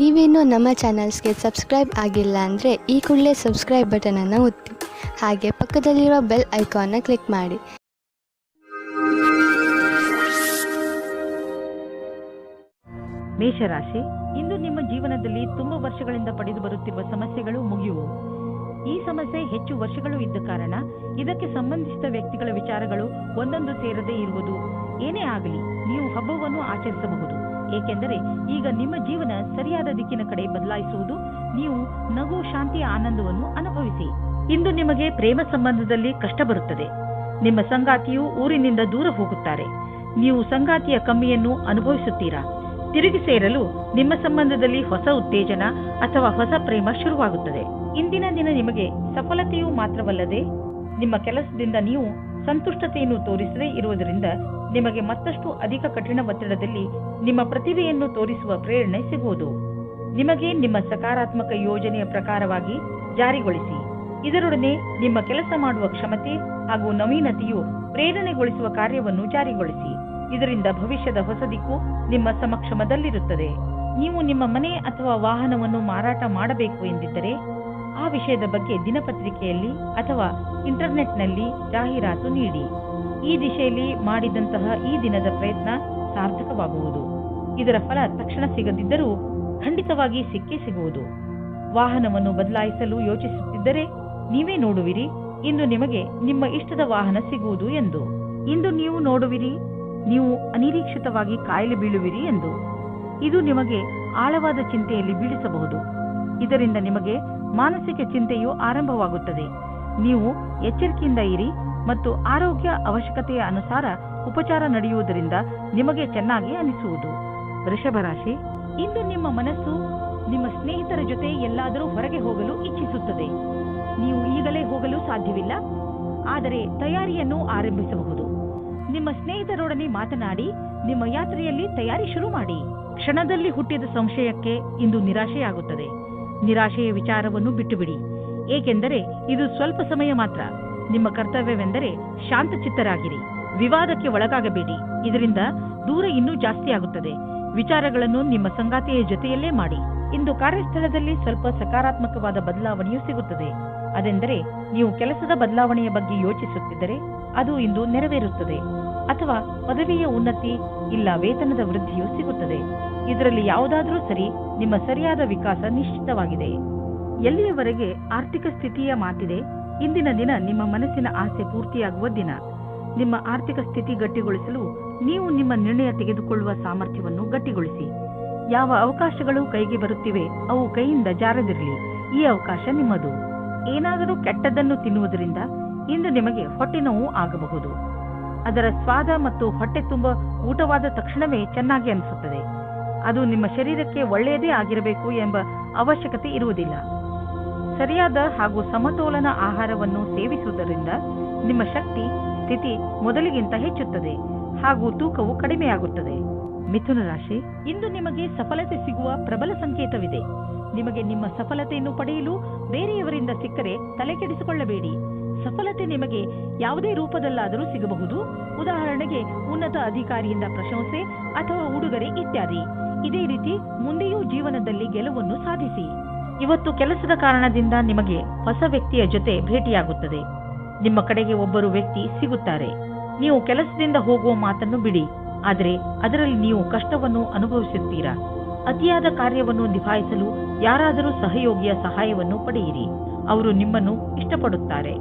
ನೀವೇನೂ ನಮ್ಮ ಚಾನಲ್ಸ್ಗೆ ಸಬ್ಸ್ಕ್ರೈಬ್ ಆಗಿಲ್ಲ ಅಂದರೆ ಈ ಕೂಡಲೇ ಸಬ್ಸ್ಕ್ರೈಬ್ ಬಟನನ್ನು ಒತ್ತಿ, ಹಾಗೆ ಪಕ್ಕದಲ್ಲಿರುವ ಬೆಲ್ ಐಕಾನ್ನ ಕ್ಲಿಕ್ ಮಾಡಿ. ಮೇಷರಾಶಿ, ಇಂದು ನಿಮ್ಮ ಜೀವನದಲ್ಲಿ ತುಂಬ ವರ್ಷಗಳಿಂದ ಪಡೆದು ಬರುತ್ತಿರುವ ಸಮಸ್ಯೆಗಳು ಮುಗಿಯುವು. ಈ ಸಮಸ್ಯೆ ಹೆಚ್ಚು ವರ್ಷಗಳು ಇದ್ದ ಕಾರಣ ಇದಕ್ಕೆ ಸಂಬಂಧಿಸಿದ ವ್ಯಕ್ತಿಗಳ ವಿಚಾರಗಳು ಒಂದೊಂದು ಸೇರದೇ ಇರುವುದು. ಏನೇ ಆಗಲಿ, ನೀವು ಹಬ್ಬವನ್ನು ಆಚರಿಸಬಹುದು, ಏಕೆಂದರೆ ಈಗ ನಿಮ್ಮ ಜೀವನ ಸರಿಯಾದ ದಿಕ್ಕಿನ ಕಡೆ ಬದಲಾಯಿಸುವುದು. ನೀವು ನಗು, ಶಾಂತಿಯ ಆನಂದವನ್ನು ಅನುಭವಿಸಿ. ಇಂದು ನಿಮಗೆ ಪ್ರೇಮ ಸಂಬಂಧದಲ್ಲಿ ಕಷ್ಟ ಬರುತ್ತದೆ. ನಿಮ್ಮ ಸಂಗಾತಿಯು ಊರಿನಿಂದ ದೂರ ಹೋಗುತ್ತಾರೆ. ನೀವು ಸಂಗಾತಿಯ ಕಮ್ಮಿಯನ್ನು ಅನುಭವಿಸುತ್ತೀರಾ. ತಿರುಗಿ ಸೇರಲು ನಿಮ್ಮ ಸಂಬಂಧದಲ್ಲಿ ಹೊಸ ಉತ್ತೇಜನ ಅಥವಾ ಹೊಸ ಪ್ರೇಮ ಶುರುವಾಗುತ್ತದೆ. ಇಂದಿನ ದಿನ ನಿಮಗೆ ಸಫಲತೆಯೂ ಮಾತ್ರವಲ್ಲದೆ ನಿಮ್ಮ ಕೆಲಸದಿಂದ ನೀವು ಸಂತುಷ್ಟತೆಯನ್ನು ತೋರಿಸದೇ ಇರುವುದರಿಂದ ನಿಮಗೆ ಮತ್ತಷ್ಟು ಅಧಿಕ ಕಠಿಣ ಒತ್ತಡದಲ್ಲಿ ನಿಮ್ಮ ಪ್ರತಿಭೆಯನ್ನು ತೋರಿಸುವ ಪ್ರೇರಣೆ ಸಿಗುವುದು. ನಿಮಗೆ ನಿಮ್ಮ ಸಕಾರಾತ್ಮಕ ಯೋಜನೆಯ ಪ್ರಕಾರವಾಗಿ ಜಾರಿಗೊಳಿಸಿ. ಇದರೊಡನೆ ನಿಮ್ಮ ಕೆಲಸ ಮಾಡುವ ಕ್ಷಮತೆ ಹಾಗೂ ನವೀನತೆಯು ಪ್ರೇರಣೆಗೊಳಿಸುವ ಕಾರ್ಯವನ್ನು ಜಾರಿಗೊಳಿಸಿ. ಇದರಿಂದ ಭವಿಷ್ಯದ ಹೊಸ ದಿಕ್ಕು ನಿಮ್ಮ ಸಮಕ್ಷಮದಲ್ಲಿರುತ್ತದೆ. ನೀವು ನಿಮ್ಮ ಮನೆ ಅಥವಾ ವಾಹನವನ್ನು ಮಾರಾಟ ಮಾಡಬೇಕು ಎಂದಿದ್ದರೆ ಆ ವಿಷಯದ ಬಗ್ಗೆ ದಿನಪತ್ರಿಕೆಯಲ್ಲಿ ಅಥವಾ ಇಂಟರ್ನೆಟ್ನಲ್ಲಿ ಜಾಹೀರಾತು ನೀಡಿ. ಈ ದಿಶೆಯಲ್ಲಿ ಮಾಡಿದಂತಹ ಈ ದಿನದ ಪ್ರಯತ್ನ ಸಾರ್ಥಕವಾಗುವುದು. ಇದರ ಫಲ ತಕ್ಷಣ ಸಿಗದಿದ್ದರೂ ಖಂಡಿತವಾಗಿ ಸಿಕ್ಕೇ ಸಿಗುವುದು. ವಾಹನವನ್ನು ಬದಲಾಯಿಸಲು ಯೋಚಿಸುತ್ತಿದ್ದರೆ ನೀವೇ ನೋಡುವಿರಿ ಇಂದು ನಿಮಗೆ ನಿಮ್ಮ ಇಷ್ಟದ ವಾಹನ ಸಿಗುವುದು ಎಂದು. ಇಂದು ನೀವು ನೋಡುವಿರಿ ನೀವು ಅನಿರೀಕ್ಷಿತವಾಗಿ ಕಾಯಿಲೆ ಬೀಳುವಿರಿ ಎಂದು. ಇದು ನಿಮಗೆ ಆಳವಾದ ಚಿಂತೆಯಲ್ಲಿ ಬೀಳಿಸಬಹುದು. ಇದರಿಂದ ನಿಮಗೆ ಮಾನಸಿಕ ಚಿಂತೆಯು ಆರಂಭವಾಗುತ್ತದೆ. ನೀವು ಎಚ್ಚರಿಕೆಯಿಂದ ಇರಿ ಮತ್ತು ಆರೋಗ್ಯ ಅವಶ್ಯಕತೆಯ ಅನುಸಾರ ಉಪಚಾರ ನಡೆಯುವುದರಿಂದ ನಿಮಗೆ ಚೆನ್ನಾಗಿ ಅನಿಸುವುದು. ವೃಷಭ ರಾಶಿ, ಇಂದು ನಿಮ್ಮ ಮನಸ್ಸು ನಿಮ್ಮ ಸ್ನೇಹಿತರ ಜೊತೆ ಎಲ್ಲಾದರೂ ಹೊರಗೆ ಹೋಗಲು ಇಚ್ಛಿಸುತ್ತದೆ. ನೀವು ಈಗಲೇ ಹೋಗಲು ಸಾಧ್ಯವಿಲ್ಲ, ಆದರೆ ತಯಾರಿಯನ್ನು ಆರಂಭಿಸಬಹುದು. ನಿಮ್ಮ ಸ್ನೇಹಿತರೊಡನೆ ಮಾತನಾಡಿ ನಿಮ್ಮ ಯಾತ್ರೆಯಲ್ಲಿ ತಯಾರಿ ಶುರು ಮಾಡಿ. ಕ್ಷಣದಲ್ಲಿ ಹುಟ್ಟಿದ ಸಂಶಯಕ್ಕೆ ಇಂದು ನಿರಾಶೆಯಾಗುತ್ತದೆ. ನಿರಾಶೆಯ ವಿಚಾರವನ್ನು ಬಿಟ್ಟುಬಿಡಿ, ಏಕೆಂದರೆ ಇದು ಸ್ವಲ್ಪ ಸಮಯ ಮಾತ್ರ. ನಿಮ್ಮ ಕರ್ತವ್ಯವೆಂದರೆ ಶಾಂತಚಿತ್ತರಾಗಿರಿ. ವಿವಾದಕ್ಕೆ ಒಳಗಾಗಬೇಡಿ, ಇದರಿಂದ ದೂರ ಇನ್ನೂ ಜಾಸ್ತಿ ಆಗುತ್ತದೆ. ವಿಚಾರಗಳನ್ನು ನಿಮ್ಮ ಸಂಗಾತಿಯ ಜೊತೆಯಲ್ಲೇ ಮಾಡಿ. ಇಂದು ಕಾರ್ಯಸ್ಥಳದಲ್ಲಿ ಸ್ವಲ್ಪ ಸಕಾರಾತ್ಮಕವಾದ ಬದಲಾವಣೆಯೂ ಸಿಗುತ್ತದೆ. ಅದೆಂದರೆ ನೀವು ಕೆಲಸದ ಬದಲಾವಣೆಯ ಬಗ್ಗೆ ಯೋಚಿಸುತ್ತಿದ್ದರೆ ಅದು ಇಂದು ನೆರವೇರುತ್ತದೆ. ಅಥವಾ ಪದವಿಯ ಉನ್ನತಿ ಇಲ್ಲ ವೇತನದ ವೃದ್ಧಿಯೂ ಸಿಗುತ್ತದೆ. ಇದರಲ್ಲಿ ಯಾವುದಾದರೂ ಸರಿ, ನಿಮ್ಮ ಸರಿಯಾದ ವಿಕಾಸ ನಿಶ್ಚಿತವಾಗಿದೆ. ಎಲ್ಲಿಯವರೆಗೆ ಆರ್ಥಿಕ ಸ್ಥಿತಿಯ ಮಾತಿದೆ, ಇಂದಿನ ದಿನ ನಿಮ್ಮ ಮನಸ್ಸಿನ ಆಸೆ ಪೂರ್ತಿಯಾಗುವ ದಿನ. ನಿಮ್ಮ ಆರ್ಥಿಕ ಸ್ಥಿತಿ ಗಟ್ಟಿಗೊಳಿಸಲು ನೀವು ನಿಮ್ಮ ನಿರ್ಣಯ ತೆಗೆದುಕೊಳ್ಳುವ ಸಾಮರ್ಥ್ಯವನ್ನು ಗಟ್ಟಿಗೊಳಿಸಿ. ಯಾವ ಅವಕಾಶಗಳು ಕೈಗೆ ಬರುತ್ತಿವೆ ಅವು ಕೈಯಿಂದ ಜಾರದಿರಲಿ. ಈ ಅವಕಾಶ ನಿಮ್ಮದು. ಏನಾದರೂ ಕೆಟ್ಟದ್ದನ್ನು ತಿನ್ನುವುದರಿಂದ ಇಂದು ನಿಮಗೆ ಹೊಟ್ಟೆ ನೋವು ಆಗಬಹುದು. ಅದರ ಸ್ವಾದ ಮತ್ತು ಹೊಟ್ಟೆ ತುಂಬ ಊಟವಾದ ತಕ್ಷಣವೇ ಚೆನ್ನಾಗಿ ಅನಿಸುತ್ತದೆ. ಅದು ನಿಮ್ಮ ಶರೀರಕ್ಕೆ ಒಳ್ಳೆಯದೇ ಆಗಿರಬೇಕು ಎಂಬ ಅವಶ್ಯಕತೆ ಇರುವುದಿಲ್ಲ. ಸರಿಯಾದ ಹಾಗೂ ಸಮತೋಲನ ಆಹಾರವನ್ನು ಸೇವಿಸುವುದರಿಂದ ನಿಮ್ಮ ಶಕ್ತಿ ಸ್ಥಿತಿ ಮೊದಲಿಗಿಂತ ಹೆಚ್ಚುತ್ತದೆ ಹಾಗೂ ತೂಕವು ಕಡಿಮೆಯಾಗುತ್ತದೆ. ಮಿಥುನ ರಾಶಿ, ಇಂದು ನಿಮಗೆ ಸಫಲತೆ ಸಿಗುವ ಪ್ರಬಲ ಸಂಕೇತವಿದೆ. ನಿಮಗೆ ನಿಮ್ಮ ಸಫಲತೆಯನ್ನು ಪಡೆಯಲು ಬೇರೆಯವರಿಂದ ಸಿಕ್ಕರೆ ತಲೆಕೆಡಿಸಿಕೊಳ್ಳಬೇಡಿ. ಸಫಲತೆ ನಿಮಗೆ ಯಾವುದೇ ರೂಪದಲ್ಲಾದರೂ ಸಿಗಬಹುದು. ಉದಾಹರಣೆಗೆ ಉನ್ನತ ಅಧಿಕಾರಿಯಿಂದ ಪ್ರಶಂಸೆ ಅಥವಾ ಉಡುಗೊರೆ ಇತ್ಯಾದಿ. ಇದೇ ರೀತಿ ಮುಂದೆಯೂ ಜೀವನದಲ್ಲಿ ಗೆಲುವನ್ನು ಸಾಧಿಸಿ. ಇವತ್ತು ಕೆಲಸದ ಕಾರಣದಿಂದ ನಿಮಗೆ ಹೊಸ ವ್ಯಕ್ತಿಯ ಜೊತೆ ಭೇಟಿಯಾಗುತ್ತದೆ. ನಿಮ್ಮ ಕಡೆಗೆ ಒಬ್ಬರು ವ್ಯಕ್ತಿ ಸಿಗುತ್ತಾರೆ. ನೀವು ಕೆಲಸದಿಂದ ಹೋಗುವ ಮಾತನ್ನು ಬಿಡಿ, ಆದರೆ ಅದರಲ್ಲಿ ನೀವು ಕಷ್ಟವನ್ನು ಅನುಭವಿಸುತ್ತೀರಾ. ಅತಿಯಾದ ಕಾರ್ಯವನ್ನು ನಿಭಾಯಿಸಲು ಯಾರಾದರೂ ಸಹಯೋಗಿಯ ಸಹಾಯವನ್ನು ಪಡೆಯಿರಿ. ಅವರು ನಿಮ್ಮನ್ನು ಇಷ್ಟಪಡುತ್ತಾರೆ.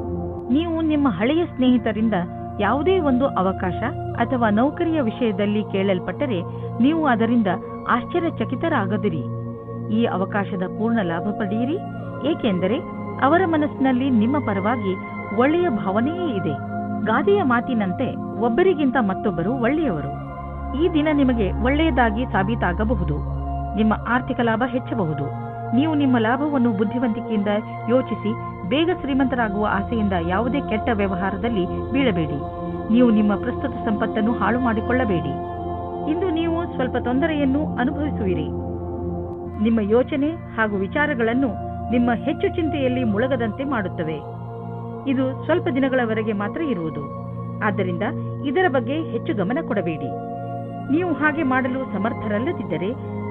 ನೀವು ನಿಮ್ಮ ಹಳೆಯ ಸ್ನೇಹಿತರಿಂದ ಯಾವುದೇ ಒಂದು ಅವಕಾಶ ಅಥವಾ ನೌಕರಿಯ ವಿಷಯದಲ್ಲಿ ಕೇಳಲ್ಪಟ್ಟರೆ ನೀವು ಅದರಿಂದ ಆಶ್ಚರ್ಯಚಕಿತರಾಗದಿರಿ. ಈ ಅವಕಾಶದ ಪೂರ್ಣ ಲಾಭ ಪಡೆಯಿರಿ, ಏಕೆಂದರೆ ಅವರ ಮನಸ್ಸಿನಲ್ಲಿ ನಿಮ್ಮ ಪರವಾಗಿ ಒಳ್ಳೆಯ ಭಾವನೆಯೇ ಇದೆ. ಗಾದೆಯ ಮಾತಿನಂತೆ ಒಬ್ಬರಿಗಿಂತ ಮತ್ತೊಬ್ಬರು ಒಳ್ಳೆಯವರು. ಈ ದಿನ ನಿಮಗೆ ಒಳ್ಳೆಯದಾಗಿ ಸಾಬೀತಾಗಬಹುದು. ನಿಮ್ಮ ಆರ್ಥಿಕ ಲಾಭ ಹೆಚ್ಚಬಹುದು. ನೀವು ನಿಮ್ಮ ಲಾಭವನ್ನು ಬುದ್ಧಿವಂತಿಕೆಯಿಂದ ಯೋಚಿಸಿ ಬೇಗ ಶ್ರೀಮಂತರಾಗುವ ಆಸೆಯಿಂದ ಯಾವುದೇ ಕೆಟ್ಟ ವ್ಯವಹಾರದಲ್ಲಿ ಬೀಳಬೇಡಿ. ನೀವು ನಿಮ್ಮ ಪ್ರಸ್ತುತ ಸಂಪತ್ತನ್ನು ಹಾಳು ಮಾಡಿಕೊಳ್ಳಬೇಡಿ. ಇಂದು ನೀವು ಸ್ವಲ್ಪ ತೊಂದರೆಯನ್ನು ಅನುಭವಿಸುವಿರಿ. ನಿಮ್ಮ ಯೋಚನೆ ಹಾಗೂ ವಿಚಾರಗಳನ್ನು ನಿಮ್ಮ ಹೆಚ್ಚು ಚಿಂತೆಯಲ್ಲಿ ಮುಳುಗದಂತೆ ಮಾಡುತ್ತವೆ. ಇದು ಸ್ವಲ್ಪ ದಿನಗಳವರೆಗೆ ಮಾತ್ರ ಇರುವುದು. ಆದ್ದರಿಂದ ಇದರ ಬಗ್ಗೆ ಹೆಚ್ಚು ಗಮನ ಕೊಡಬೇಡಿ. ನೀವು ಹಾಗೆ ಮಾಡಲು ಸಮರ್ಥರಲ್ಲದಿದ್ದರೆ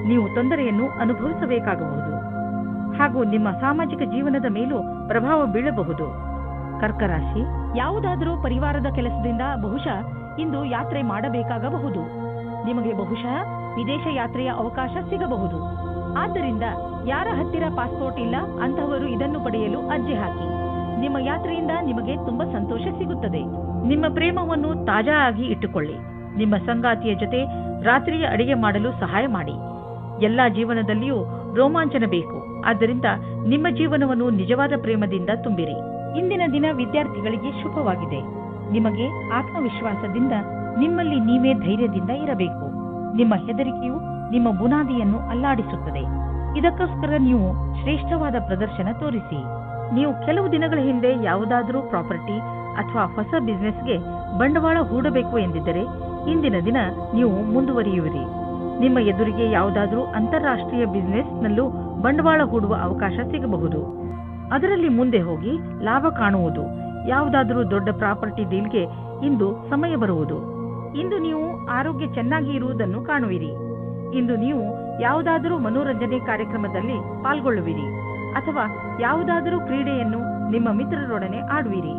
ನೀವು ತೊಂದರೆಯನ್ನು ಅನುಭವಿಸಬೇಕಾಗಬಹುದು ಹಾಗೂ ನಿಮ್ಮ ಸಾಮಾಜಿಕ ಜೀವನದ ಮೇಲೂ ಪ್ರಭಾವ ಬೀಳಬಹುದು. ಕರ್ಕ ರಾಶಿ, ಯಾವುದಾದರೂ ಪರಿವಾರದ ಕೆಲಸದಿಂದ ಬಹುಶಃ ಇಂದು ಯಾತ್ರೆ ಮಾಡಬೇಕಾಗಬಹುದು. ನಿಮಗೆ ಬಹುಶಃ ವಿದೇಶ ಯಾತ್ರೆಯ ಅವಕಾಶ ಸಿಗಬಹುದು. ಆದ್ದರಿಂದ ಯಾರ ಹತ್ತಿರ ಪಾಸ್ಪೋರ್ಟ್ ಇಲ್ಲ ಅಂತಹವರು ಇದನ್ನು ಪಡೆಯಲು ಅರ್ಜಿ ಹಾಕಿ. ನಿಮ್ಮ ಯಾತ್ರೆಯಿಂದ ನಿಮಗೆ ತುಂಬಾ ಸಂತೋಷ ಸಿಗುತ್ತದೆ. ನಿಮ್ಮ ಪ್ರೇಮವನ್ನು ತಾಜಾ ಆಗಿ ಇಟ್ಟುಕೊಳ್ಳಿ. ನಿಮ್ಮ ಸಂಗಾತಿಯ ಜೊತೆ ರಾತ್ರಿಯ ಅಡಿಗೆ ಮಾಡಲು ಸಹಾಯ ಮಾಡಿ. ಎಲ್ಲಾ ಜೀವನದಲ್ಲಿಯೂ ರೋಮಾಂಚನ ಬೇಕು. ಆದ್ದರಿಂದ ನಿಮ್ಮ ಜೀವನವನ್ನು ನಿಜವಾದ ಪ್ರೇಮದಿಂದ ತುಂಬಿರಿ. ಇಂದಿನ ದಿನ ವಿದ್ಯಾರ್ಥಿಗಳಿಗೆ ಶುಭವಾಗಿದೆ. ನಿಮಗೆ ಆತ್ಮವಿಶ್ವಾಸದಿಂದ ನಿಮ್ಮಲ್ಲಿ ನೀವೇ ಧೈರ್ಯದಿಂದ ಇರಬೇಕು. ನಿಮ್ಮ ಹೆದರಿಕೆಯು ನಿಮ್ಮ ಬುನಾದಿಯನ್ನು ಅಲ್ಲಾಡಿಸುತ್ತದೆ. ಇದಕ್ಕೋಸ್ಕರ ನೀವು ಶ್ರೇಷ್ಠವಾದ ಪ್ರದರ್ಶನ ತೋರಿಸಿ. ನೀವು ಕೆಲವು ದಿನಗಳ ಹಿಂದೆ ಯಾವುದಾದರೂ ಪ್ರಾಪರ್ಟಿ ಅಥವಾ ಹೊಸ ಬಿಸಿನೆಸ್ಗೆ ಬಂಡವಾಳ ಹೂಡಬೇಕು ಎಂದಿದ್ದರೆ ಇಂದಿನ ದಿನ ನೀವು ಮುಂದುವರಿಯುವಿರಿ. ನಿಮ್ಮ ಎದುರಿಗೆ ಯಾವುದಾದರೂ ಅಂತಾರಾಷ್ಟ್ರೀಯ ಬಿಸಿನೆಸ್ನಲ್ಲೂ ಬಂಡವಾಳ ಹೂಡುವ ಅವಕಾಶ ಸಿಗಬಹುದು. ಅದರಲ್ಲಿ ಮುಂದೆ ಹೋಗಿ ಲಾಭ ಕಾಣುವುದು. ಯಾವುದಾದರೂ ದೊಡ್ಡ ಪ್ರಾಪರ್ಟಿ ಡೀಲ್ಗೆ ಇಂದು ಸಮಯ ಬರುವುದು. ಇಂದು ನೀವು ಆರೋಗ್ಯ ಚೆನ್ನಾಗಿ ಇರುವುದನ್ನು ಕಾಣುವಿರಿ. ಇಂದು ನೀವು ಯಾವುದಾದರೂ ಮನೋರಂಜನೆ ಕಾರ್ಯಕ್ರಮದಲ್ಲಿ ಪಾಲ್ಗೊಳ್ಳುವಿರಿ ಅಥವಾ ಯಾವುದಾದರೂ ಕ್ರೀಡೆಯನ್ನು ನಿಮ್ಮ ಮಿತ್ರರೊಡನೆ ಆಡುವಿರಿ.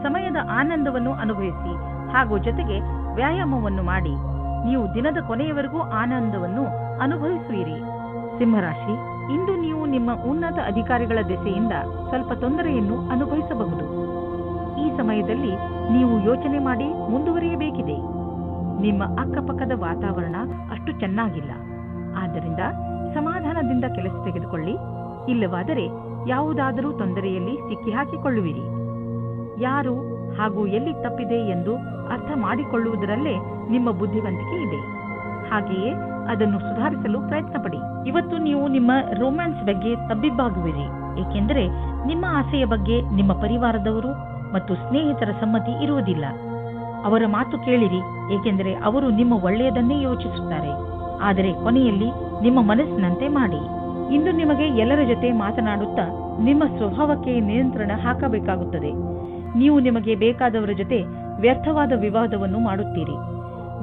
ಸಮಯದ ಆನಂದವನ್ನು ಅನುಭವಿಸಿ ಹಾಗೂ ಜೊತೆಗೆ ವ್ಯಾಯಾಮವನ್ನು ಮಾಡಿ. ನೀವು ದಿನದ ಕೊನೆಯವರೆಗೂ ಆನಂದವನ್ನು ಅನುಭವಿಸುವಿರಿ. ಸಿಂಹರಾಶಿ, ಇಂದು ನೀವು ನಿಮ್ಮ ಉನ್ನತ ಅಧಿಕಾರಿಗಳ ದೆಸೆಯಿಂದ ಸ್ವಲ್ಪ ತೊಂದರೆಯನ್ನು ಅನುಭವಿಸಬಹುದು. ಈ ಸಮಯದಲ್ಲಿ ನೀವು ಯೋಚನೆ ಮಾಡಿ ಮುಂದುವರಿಯಬೇಕಿದೆ. ನಿಮ್ಮ ಅಕ್ಕಪಕ್ಕದ ವಾತಾವರಣ ಅಷ್ಟು ಚೆನ್ನಾಗಿಲ್ಲ. ಆದ್ದರಿಂದ ಸಮಾಧಾನದಿಂದ ಕೆಲಸ ತೆಗೆದುಕೊಳ್ಳಿ. ಇಲ್ಲವಾದರೆ ಯಾವುದಾದರೂ ತೊಂದರೆಯಲ್ಲಿ ಸಿಕ್ಕಿಹಾಕಿಕೊಳ್ಳುವಿರಿ. ಯಾರು ಹಾಗೂ ಎಲ್ಲಿ ತಪ್ಪಿದೆ ಎಂದು ಅರ್ಥ ಮಾಡಿಕೊಳ್ಳುವುದರಲ್ಲೇ ನಿಮ್ಮ ಬುದ್ಧಿವಂತಿಕೆ ಇದೆ. ಹಾಗೆಯೇ ಅದನ್ನು ಸುಧಾರಿಸಲು ಪ್ರಯತ್ನ ಪಡಿ. ಇವತ್ತು ನೀವು ನಿಮ್ಮ ರೊಮ್ಯಾನ್ಸ್ ಬಗ್ಗೆ ತಬ್ಬಿಬ್ಬಾಗುವಿರಿ. ಏಕೆಂದರೆ ನಿಮ್ಮ ಆಸೆಯ ಬಗ್ಗೆ ನಿಮ್ಮ ಪರಿವಾರದವರು ಮತ್ತು ಸ್ನೇಹಿತರ ಸಮ್ಮತಿ ಇರುವುದಿಲ್ಲ. ಅವರ ಮಾತು ಕೇಳಿರಿ, ಏಕೆಂದರೆ ಅವರು ನಿಮ್ಮ ಒಳ್ಳೆಯದನ್ನೇ ಯೋಚಿಸುತ್ತಾರೆ. ಆದರೆ ಕೊನೆಯಲ್ಲಿ ನಿಮ್ಮ ಮನಸ್ಸಿನಂತೆ ಮಾಡಿ. ಇಂದು ನಿಮಗೆ ಎಲ್ಲರ ಜೊತೆ ಮಾತನಾಡುತ್ತಾ ನಿಮ್ಮ ಸ್ವಭಾವಕ್ಕೆ ನಿಯಂತ್ರಣ ಹಾಕಬೇಕಾಗುತ್ತದೆ. ನೀವು ನಿಮಗೆ ಬೇಕಾದವರ ಜೊತೆ ವ್ಯರ್ಥವಾದ ವಿವಾದವನ್ನು ಮಾಡುತ್ತೀರಿ.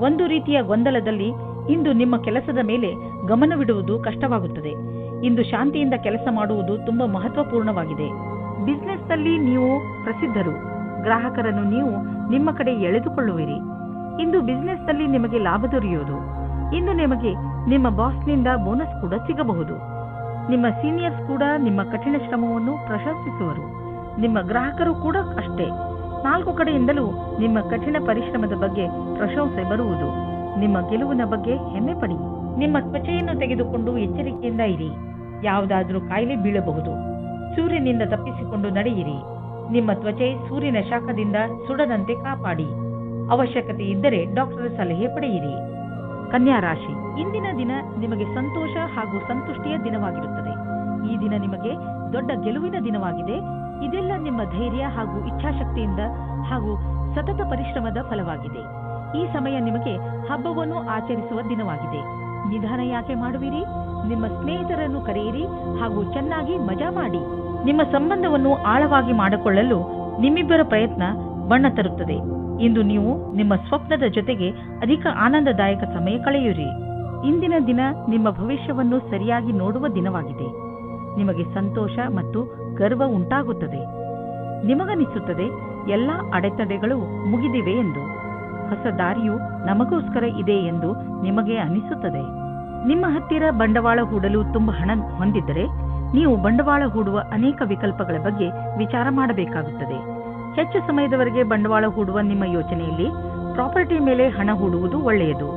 ಒಂದು ರೀತಿಯ ಗೊಂದಲದಲ್ಲಿ ಇಂದು ನಿಮ್ಮ ಕೆಲಸದ ಮೇಲೆ ಗಮನವಿಡುವುದು ಕಷ್ಟವಾಗುತ್ತದೆ. ಇಂದು ಶಾಂತಿಯಿಂದ ಕೆಲಸ ಮಾಡುವುದು ತುಂಬಾ ಮಹತ್ವಪೂರ್ಣವಾಗಿದೆ. ಬಿಸಿನೆಸ್ನಲ್ಲಿ ನೀವು ಪ್ರಸಿದ್ಧರು. ಗ್ರಾಹಕರನ್ನು ನೀವು ನಿಮ್ಮ ಕಡೆ ಎಳೆದುಕೊಳ್ಳುವಿರಿ. ಇಂದು ಬಿಸಿನೆಸ್ನಲ್ಲಿ ನಿಮಗೆ ಲಾಭ ದೊರೆಯುವುದು. ಇಂದು ನಿಮಗೆ ನಿಮ್ಮ ಬಾಸ್ನಿಂದ ಬೋನಸ್ ಕೂಡ ಸಿಗಬಹುದು. ನಿಮ್ಮ ಸೀನಿಯರ್ಸ್ ಕೂಡ ನಿಮ್ಮ ಕಠಿಣ ಶ್ರಮವನ್ನು ಪ್ರಶಂಸಿಸುವರು. ನಿಮ್ಮ ಗ್ರಾಹಕರು ಕೂಡ ಅಷ್ಟೇ. 4 ಕಡೆಯಿಂದಲೂ ನಿಮ್ಮ ಕಠಿಣ ಪರಿಶ್ರಮದ ಬಗ್ಗೆ ಪ್ರಶಂಸೆ ಬರುವುದು. ನಿಮ್ಮ ಗೆಲುವಿನ ಬಗ್ಗೆ ಹೆಮ್ಮೆ ಪಡಿ. ನಿಮ್ಮ ತ್ವಚೆಯನ್ನು ತೆಗೆದುಕೊಂಡು ಎಚ್ಚರಿಕೆಯಿಂದ ಇರಿ. ಯಾವುದಾದರೂ ಕಾಯಿಲೆ ಬೀಳಬಹುದು. ಸೂರ್ಯನಿಂದ ತಪ್ಪಿಸಿಕೊಂಡು ನಡೆಯಿರಿ. ನಿಮ್ಮ ತ್ವಚೆ ಸೂರ್ಯನ ಶಾಖದಿಂದ ಸುಡದಂತೆ ಕಾಪಾಡಿ. ಅವಶ್ಯಕತೆ ಇದ್ದರೆ ಡಾಕ್ಟರ್ ಸಲಹೆ ಪಡೆಯಿರಿ. ಕನ್ಯಾ ರಾಶಿ, ಇಂದಿನ ದಿನ ನಿಮಗೆ ಸಂತೋಷ ಹಾಗೂ ಸಂತುಷ್ಟಿಯ ದಿನವಾಗಿರುತ್ತದೆ. ಈ ದಿನ ನಿಮಗೆ ದೊಡ್ಡ ಗೆಲುವಿನ ದಿನವಾಗಿದೆ. ಇದೆಲ್ಲ ನಿಮ್ಮ ಧೈರ್ಯ ಹಾಗೂ ಇಚ್ಛಾಶಕ್ತಿಯಿಂದ ಹಾಗೂ ಸತತ ಪರಿಶ್ರಮದ ಫಲವಾಗಿದೆ. ಈ ಸಮಯ ನಿಮಗೆ ಹಬ್ಬವನ್ನು ಆಚರಿಸುವ ದಿನವಾಗಿದೆ. ನಿಧಾನ ಯಾಕೆ ಮಾಡುವಿರಿ? ನಿಮ್ಮ ಸ್ನೇಹಿತರನ್ನು ಕರೆಯಿರಿ ಹಾಗೂ ಚೆನ್ನಾಗಿ ಮಜಾ ಮಾಡಿ. ನಿಮ್ಮ ಸಂಬಂಧವನ್ನು ಆಳವಾಗಿ ಮಾಡಿಕೊಳ್ಳಲು ನಿಮ್ಮಿಬ್ಬರ ಪ್ರಯತ್ನ ಬಣ್ಣ ತರುತ್ತದೆ. ಇಂದು ನೀವು ನಿಮ್ಮ ಸ್ವಪ್ನದ ಜೊತೆಗೆ ಅಧಿಕ ಆನಂದದಾಯಕ ಸಮಯ ಕಳೆಯುವಿರಿ. ಇಂದಿನ ದಿನ ನಿಮ್ಮ ಭವಿಷ್ಯವನ್ನು ಸರಿಯಾಗಿ ನೋಡುವ ದಿನವಾಗಿದೆ. ನಿಮಗೆ ಸಂತೋಷ ಮತ್ತು ಗರ್ವ ಉಂಟಾಗುತ್ತದೆ. ನಿಮಗನಿಸುತ್ತದೆ ಎಲ್ಲ ಅಡೆತಡೆಗಳು ಮುಗಿದಿವೆ ಎಂದು. ಹೊಸ ದಾರಿಯು ನಮಗೋಸ್ಕರ ಇದೆ ಎಂದು ನಿಮಗೆ ಅನಿಸುತ್ತದೆ. ನಿಮ್ಮ ಹತ್ತಿರ ಬಂಡವಾಳ ಹೂಡಲು ತುಂಬ ಹಣ ಹೊಂದಿದ್ದರೆ ನೀವು ಬಂಡವಾಳ ಹೂಡುವ ಅನೇಕ ವಿಕಲ್ಪಗಳ ಬಗ್ಗೆ ವಿಚಾರ ಮಾಡಬೇಕಾಗುತ್ತದೆ. ಹೆಚ್ಚು ಸಮಯದವರೆಗೆ ಬಂಡವಾಳ ಹೂಡುವ ನಿಮ್ಮ ಯೋಚನೆಯಲ್ಲಿ ಪ್ರಾಪರ್ಟಿ ಮೇಲೆ ಹಣ ಹೂಡುವುದು ಒಳ್ಳೆಯದು.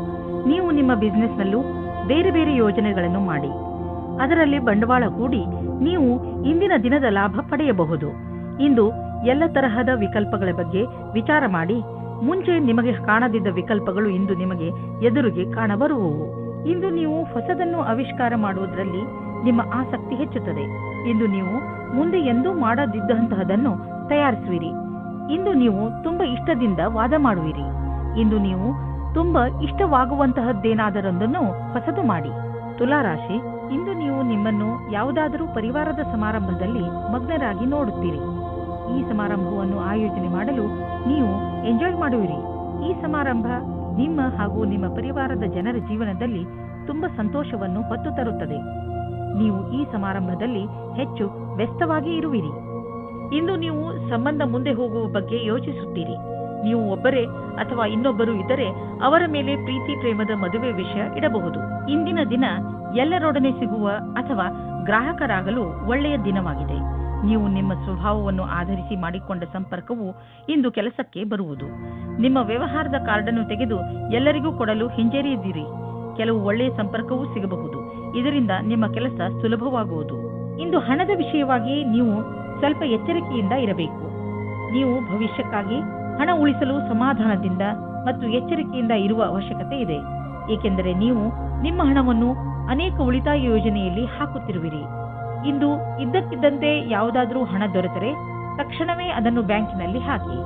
ನೀವು ನಿಮ್ಮ ಬಿಸಿನೆಸ್ನಲ್ಲೂ ಬೇರೆ ಬೇರೆ ಯೋಜನೆಗಳನ್ನು ಮಾಡಿ ಅದರಲ್ಲಿ ಬಂಡವಾಳ ಹೂಡಿ ನೀವು ಇಂದಿನ ದಿನದ ಲಾಭ ಪಡೆಯಬಹುದು. ಇಂದು ಎಲ್ಲ ತರಹದ ವಿಕಲ್ಪಗಳ ಬಗ್ಗೆ ವಿಚಾರ ಮಾಡಿ. ಮುಂಚೆ ನಿಮಗೆ ಕಾಣದಿದ್ದ ವಿಕಲ್ಪಗಳು ಇಂದು ನಿಮಗೆ ಎದುರಿಗೆ ಕಾಣಬರುವವು. ಇಂದು ನೀವು ಹೊಸದನ್ನು ಆವಿಷ್ಕಾರ ಮಾಡುವುದರಲ್ಲಿ ನಿಮ್ಮ ಆಸಕ್ತಿ ಹೆಚ್ಚುತ್ತದೆ. ಇಂದು ನೀವು ಮುಂದೆ ಎಂದೂ ಮಾಡದಿದ್ದಂತಹದನ್ನು ತಯಾರಿಸುವಿರಿ. ಇಂದು ನೀವು ತುಂಬಾ ಇಷ್ಟದಿಂದ ವಾದ ಮಾಡುವಿರಿ. ಇಂದು ನೀವು ತುಂಬಾ ಇಷ್ಟವಾಗುವಂತಹದ್ದೇನಾದರೊಂದನ್ನು ಹೊಸದು ಮಾಡಿ. ತುಲಾರಾಶಿ, ಇಂದು ನೀವು ನಿಮ್ಮನ್ನು ಯಾವುದಾದರೂ ಪರಿವಾರದ ಸಮಾರಂಭದಲ್ಲಿ ಮಗ್ನರಾಗಿ ನೋಡುತ್ತೀರಿ. ಈ ಸಮಾರಂಭವನ್ನು ಆಯೋಜನೆ ಮಾಡಲು ನೀವು ಎಂಜಾಯ್ ಮಾಡುವಿರಿ. ಈ ಸಮಾರಂಭ ನಿಮ್ಮ ಹಾಗೂ ನಿಮ್ಮ ಪರಿವಾರದ ಜನರ ಜೀವನದಲ್ಲಿ ತುಂಬ ಸಂತೋಷವನ್ನು ಹೊತ್ತು ತರುತ್ತದೆ. ನೀವು ಈ ಸಮಾರಂಭದಲ್ಲಿ ಹೆಚ್ಚು ವ್ಯಸ್ತವಾಗಿ ಇರುವಿರಿ. ಇಂದು ನೀವು ಸಂಬಂಧ ಮುಂದೆ ಹೋಗುವ ಬಗ್ಗೆ ಯೋಚಿಸುತ್ತೀರಿ. ನೀವು ಒಬ್ಬರೇ ಅಥವಾ ಇನ್ನೊಬ್ಬರು ಇದ್ದರೆ ಅವರ ಮೇಲೆ ಪ್ರೀತಿ ಪ್ರೇಮದ ಮದುವೆ ವಿಷಯ ಇಡಬಹುದು. ಇಂದಿನ ದಿನ ಎಲ್ಲರೊಡನೆ ಸಿಗುವ ಅಥವಾ ಗ್ರಾಹಕರಾಗಲು ಒಳ್ಳೆಯ ದಿನವಾಗಿದೆ. ನೀವು ನಿಮ್ಮ ಸ್ವಭಾವವನ್ನು ಆಧರಿಸಿ ಮಾಡಿಕೊಂಡ ಸಂಪರ್ಕವು ಇಂದು ಕೆಲಸಕ್ಕೆ ಬರುವುದು. ನಿಮ್ಮ ವ್ಯವಹಾರದ ಕಾರ್ಡನ್ನು ತೆಗೆದು ಎಲ್ಲರಿಗೂ ಕೊಡಲು ಹಿಂಜರಿಯದಿರಿ. ಕೆಲವು ಒಳ್ಳೆಯ ಸಂಪರ್ಕವೂ ಸಿಗಬಹುದು. ಇದರಿಂದ ನಿಮ್ಮ ಕೆಲಸ ಸುಲಭವಾಗುವುದು. ಇಂದು ಹಣದ ವಿಷಯವಾಗಿ ನೀವು ಸ್ವಲ್ಪ ಎಚ್ಚರಿಕೆಯಿಂದ ಇರಬೇಕು. ನೀವು ಭವಿಷ್ಯಕ್ಕಾಗಿ ಹಣ ಉಳಿಸಲು ಸಮಾಧಾನದಿಂದ ಮತ್ತು ಎಚ್ಚರಿಕೆಯಿಂದ ಇರುವ ಅವಶ್ಯಕತೆ ಇದೆ. ಏಕೆಂದರೆ ನೀವು ನಿಮ್ಮ ಹಣವನ್ನು ಅನೇಕ ಉಳಿತಾಯ ಯೋಜನೆಯಲ್ಲಿ ಹಾಕುತ್ತಿರುವಿರಿ. ಇಂದು ಇದ್ದಕ್ಕಿದ್ದಂತೆ ಯಾವುದಾದರೂ ಹಣ ದೊರೆತರೆ ತಕ್ಷಣವೇ ಅದನ್ನು ಬ್ಯಾಂಕಿನಲ್ಲಿ ಹಾಕಿ.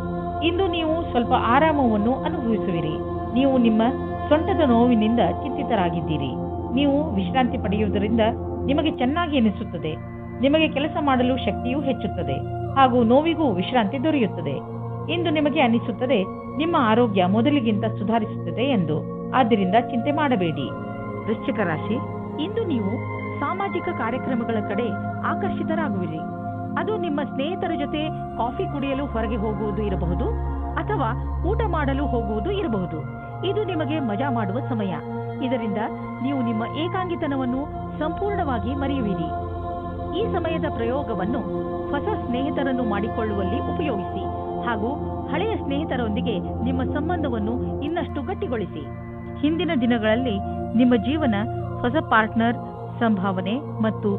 ಇಂದು ನೀವು ಸ್ವಲ್ಪ ಆರಾಮವನ್ನು ಅನುಭವಿಸುವಿರಿ. ನೀವು ನಿಮ್ಮ ಸೊಂಟದ ನೋವಿನಿಂದ ಚಿಂತಿತರಾಗಿದ್ದೀರಿ. ನೀವು ವಿಶ್ರಾಂತಿ ಪಡೆಯುವುದರಿಂದ ನಿಮಗೆ ಚೆನ್ನಾಗಿ ಎನಿಸುತ್ತದೆ. ನಿಮಗೆ ಕೆಲಸ ಮಾಡಲು ಶಕ್ತಿಯೂ ಹೆಚ್ಚುತ್ತದೆ ಹಾಗೂ ನೋವಿಗೂ ವಿಶ್ರಾಂತಿ ದೊರೆಯುತ್ತದೆ. ಇಂದು ನಿಮಗೆ ಅನಿಸುತ್ತದೆ ನಿಮ್ಮ ಆರೋಗ್ಯ ಮೊದಲಿಗಿಂತ ಸುಧಾರಿಸುತ್ತದೆ ಎಂದು. ಆದ್ದರಿಂದ ಚಿಂತೆ ಮಾಡಬೇಡಿ. ವೃಶ್ಚಿಕ ರಾಶಿ, ಇಂದು ನೀವು ಸಾಮಾಜಿಕ ಕಾರ್ಯಕ್ರಮಗಳ ಕಡೆ ಆಕರ್ಷಿತರಾಗುವಿರಿ. ಅದು ನಿಮ್ಮ ಸ್ನೇಹಿತರ ಜೊತೆ ಕಾಫಿ ಕುಡಿಯಲು ಹೊರಗೆ ಹೋಗುವುದು ಇರಬಹುದು ಅಥವಾ ಊಟ ಮಾಡಲು ಹೋಗುವುದು ಇರಬಹುದು. ಇದು ನಿಮಗೆ ಮಜಾ ಮಾಡುವ ಸಮಯ. ಇದರಿಂದ ನೀವು ನಿಮ್ಮ ಏಕಾಂಗಿತನವನ್ನು ಸಂಪೂರ್ಣವಾಗಿ ಮರೆಯುವಿರಿ. ಈ ಸಮಯದ ಪ್ರಯೋಗವನ್ನು ಹೊಸ ಸ್ನೇಹಿತರನ್ನು ಮಾಡಿಕೊಳ್ಳುವಲ್ಲಿ ಉಪಯೋಗಿಸಿ ಹಾಗೂ ಹಳೆಯ ಸ್ನೇಹಿತರೊಂದಿಗೆ ನಿಮ್ಮ ಸಂಬಂಧವನ್ನು ಇನ್ನಷ್ಟು ಗಟ್ಟಿಗೊಳಿಸಿ. ಹಿಂದಿನ ದಿನಗಳಲ್ಲಿ ನಿಮ್ಮ ಜೀವನ ಹೊಸ ಪಾರ್ಟ್ನರ್, ಸಂಭಾವನೆ ಮತ್ತು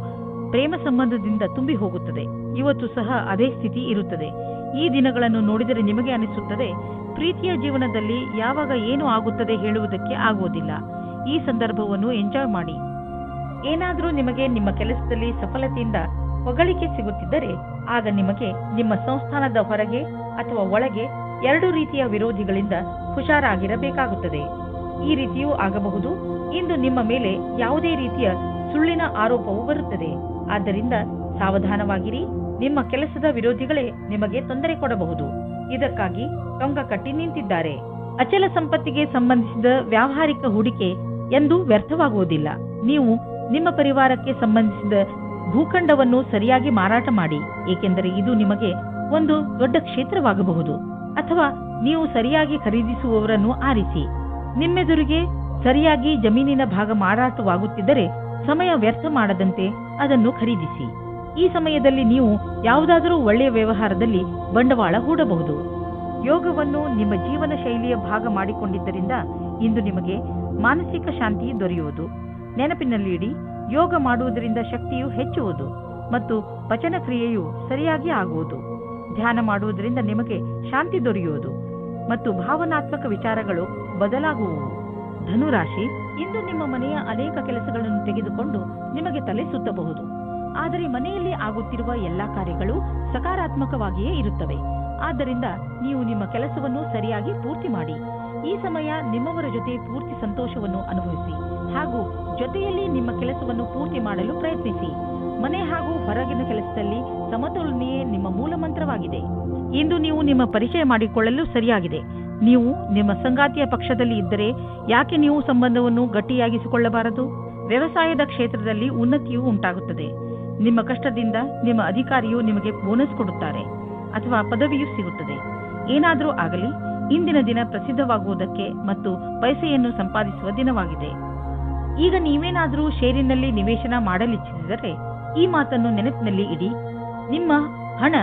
ಪ್ರೇಮ ಸಂಬಂಧದಿಂದ ತುಂಬಿ ಹೋಗುತ್ತದೆ. ಇವತ್ತು ಸಹ ಅದೇ ಸ್ಥಿತಿ ಇರುತ್ತದೆ. ಈ ದಿನಗಳನ್ನು ನೋಡಿದರೆ ನಿಮಗೆ ಅನಿಸುತ್ತದೆ ಪ್ರೀತಿಯ ಜೀವನದಲ್ಲಿ ಯಾವಾಗ ಏನು ಆಗುತ್ತದೆ ಹೇಳುವುದಕ್ಕೆ ಆಗುವುದಿಲ್ಲ. ಈ ಸಂದರ್ಭವನ್ನು ಎಂಜಾಯ್ ಮಾಡಿ. ಏನಾದರೂ ನಿಮಗೆ ನಿಮ್ಮ ಕೆಲಸದಲ್ಲಿ ಸಫಲತೆಯಿಂದ ಹೊಗಳಿಕೆ ಸಿಗುತ್ತಿದ್ದರೆ ಆಗ ನಿಮಗೆ ನಿಮ್ಮ ಸಂಸ್ಥಾನದ ಹೊರಗೆ ಅಥವಾ ಒಳಗೆ ಎರಡು ರೀತಿಯ ವಿರೋಧಿಗಳಿಂದ ಹುಷಾರಾಗಿರಬೇಕಾಗುತ್ತದೆ. ಈ ರೀತಿಯೂ ಆಗಬಹುದು. ಇಂದು ನಿಮ್ಮ ಮೇಲೆ ಯಾವುದೇ ರೀತಿಯ ಸುಳ್ಳಿನ ಆರೋಪವು ಬರುತ್ತದೆ. ಆದ್ದರಿಂದ ಸಾವಧಾನವಾಗಿರಿ. ನಿಮ್ಮ ಕೆಲಸದ ವಿರೋಧಿಗಳೇ ನಿಮಗೆ ತೊಂದರೆ ಕೊಡಬಹುದು. ಇದಕ್ಕಾಗಿ ಟೊಂಕ ಕಟ್ಟಿ ನಿಂತಿದ್ದಾರೆ. ಅಚಲ ಸಂಪತ್ತಿಗೆ ಸಂಬಂಧಿಸಿದ ವ್ಯಾವಹಾರಿಕ ಹೂಡಿಕೆ ಎಂದು ವ್ಯರ್ಥವಾಗುವುದಿಲ್ಲ. ನೀವು ನಿಮ್ಮ ಪರಿವಾರಕ್ಕೆ ಸಂಬಂಧಿಸಿದ ಭೂಖಂಡವನ್ನು ಸರಿಯಾಗಿ ಮಾರಾಟ ಮಾಡಿ, ಏಕೆಂದರೆ ಇದು ನಿಮಗೆ ಒಂದು ದೊಡ್ಡ ಕ್ಷೇತ್ರವಾಗಬಹುದು. ಅಥವಾ ನೀವು ಸರಿಯಾಗಿ ಖರೀದಿಸುವವರನ್ನು ಆರಿಸಿ. ನಿಮ್ಮೆದುರಿಗೆ ಸರಿಯಾಗಿ ಜಮೀನಿನ ಭಾಗ ಮಾರಾಟವಾಗುತ್ತಿದ್ದರೆ ಸಮಯ ವ್ಯರ್ಥ ಮಾಡದಂತೆ ಅದನ್ನು ಖರೀದಿಸಿ. ಈ ಸಮಯದಲ್ಲಿ ನೀವು ಯಾವುದಾದರೂ ಒಳ್ಳೆಯ ವ್ಯವಹಾರದಲ್ಲಿ ಬಂಡವಾಳ ಹೂಡಬಹುದು. ಯೋಗವನ್ನು ನಿಮ್ಮ ಜೀವನ ಶೈಲಿಯ ಭಾಗ ಮಾಡಿಕೊಂಡಿದ್ದರಿಂದ ಇಂದು ನಿಮಗೆ ಮಾನಸಿಕ ಶಾಂತಿ ದೊರೆಯುವುದು. ನೆನಪಿನಲ್ಲಿ ಇಡಿ, ಯೋಗ ಮಾಡುವುದರಿಂದ ಶಕ್ತಿಯು ಹೆಚ್ಚುವುದು ಮತ್ತು ಪಚನ ಕ್ರಿಯೆಯು ಸರಿಯಾಗಿ ಆಗುವುದು. ಧ್ಯಾನ ಮಾಡುವುದರಿಂದ ನಿಮಗೆ ಶಾಂತಿ ದೊರೆಯುವುದು ಮತ್ತು ಭಾವನಾತ್ಮಕ ವಿಚಾರಗಳು ಬದಲಾಗುವುವು. ಧನುರಾಶಿ, ಇಂದು ನಿಮ್ಮ ಮನೆಯ ಅನೇಕ ಕೆಲಸಗಳನ್ನು ತೆಗೆದುಕೊಂಡು ನಿಮಗೆ ತಲೆ ಸುತ್ತಬಹುದು. ಆದರೆ ಮನೆಯಲ್ಲಿ ಆಗುತ್ತಿರುವ ಎಲ್ಲಾ ಕಾರ್ಯಗಳು ಸಕಾರಾತ್ಮಕವಾಗಿಯೇ ಇರುತ್ತವೆ. ಆದ್ದರಿಂದ ನೀವು ನಿಮ್ಮ ಕೆಲಸವನ್ನು ಸರಿಯಾಗಿ ಪೂರ್ತಿ ಮಾಡಿ. ಈ ಸಮಯ ನಿಮ್ಮವರ ಜೊತೆ ಪೂರ್ತಿ ಸಂತೋಷವನ್ನು ಅನುಭವಿಸಿ ಹಾಗೂ ಜೊತೆಯಲ್ಲಿ ನಿಮ್ಮ ಕೆಲಸವನ್ನು ಪೂರ್ತಿ ಮಾಡಲು ಪ್ರಯತ್ನಿಸಿ. ಮನೆ ಹಾಗೂ ಹೊರಗಿನ ಕೆಲಸದಲ್ಲಿ ಸಮತೋಲನೆಯೇ ನಿಮ್ಮ ಮೂಲ ಮಂತ್ರವಾಗಿದೆ. ಇಂದು ನೀವು ನಿಮ್ಮ ಪರಿಚಯ ಮಾಡಿಕೊಳ್ಳಲು ಸರಿಯಾಗಿದೆ. ನೀವು ನಿಮ್ಮ ಸಂಗಾತಿಯ ಪಕ್ಷದಲ್ಲಿ ಇದ್ದರೆ ಯಾಕೆ ನೀವು ಸಂಬಂಧವನ್ನು ಗಟ್ಟಿಯಾಗಿಸಿಕೊಳ್ಳಬಾರದು? ವ್ಯವಸಾಯದ ಕ್ಷೇತ್ರದಲ್ಲಿ ಉನ್ನತಿಯೂ ಉಂಟಾಗುತ್ತದೆ. ನಿಮ್ಮ ಕಷ್ಟದಿಂದ ನಿಮ್ಮ ಅಧಿಕಾರಿಯು ನಿಮಗೆ ಬೋನಸ್ ಕೊಡುತ್ತಾರೆ ಅಥವಾ ಪದವಿಯೂ ಸಿಗುತ್ತದೆ. ಏನಾದರೂ ಆಗಲಿ, ಇಂದಿನ ದಿನ ಪ್ರಸಿದ್ಧವಾಗುವುದಕ್ಕೆ ಮತ್ತು ಪೈಸೆಯನ್ನು ಸಂಪಾದಿಸುವ ದಿನವಾಗಿದೆ. ಈಗ ನೀವೇನಾದರೂ ಷೇರಿನಲ್ಲಿ ನಿವೇಶನ ಮಾಡಲಿಚ್ಛಿಸಿದರೆ ಈ ಮಾತನ್ನು ನೆನಪಿನಲ್ಲಿ ಇಡಿ. ನಿಮ್ಮ ಹಣ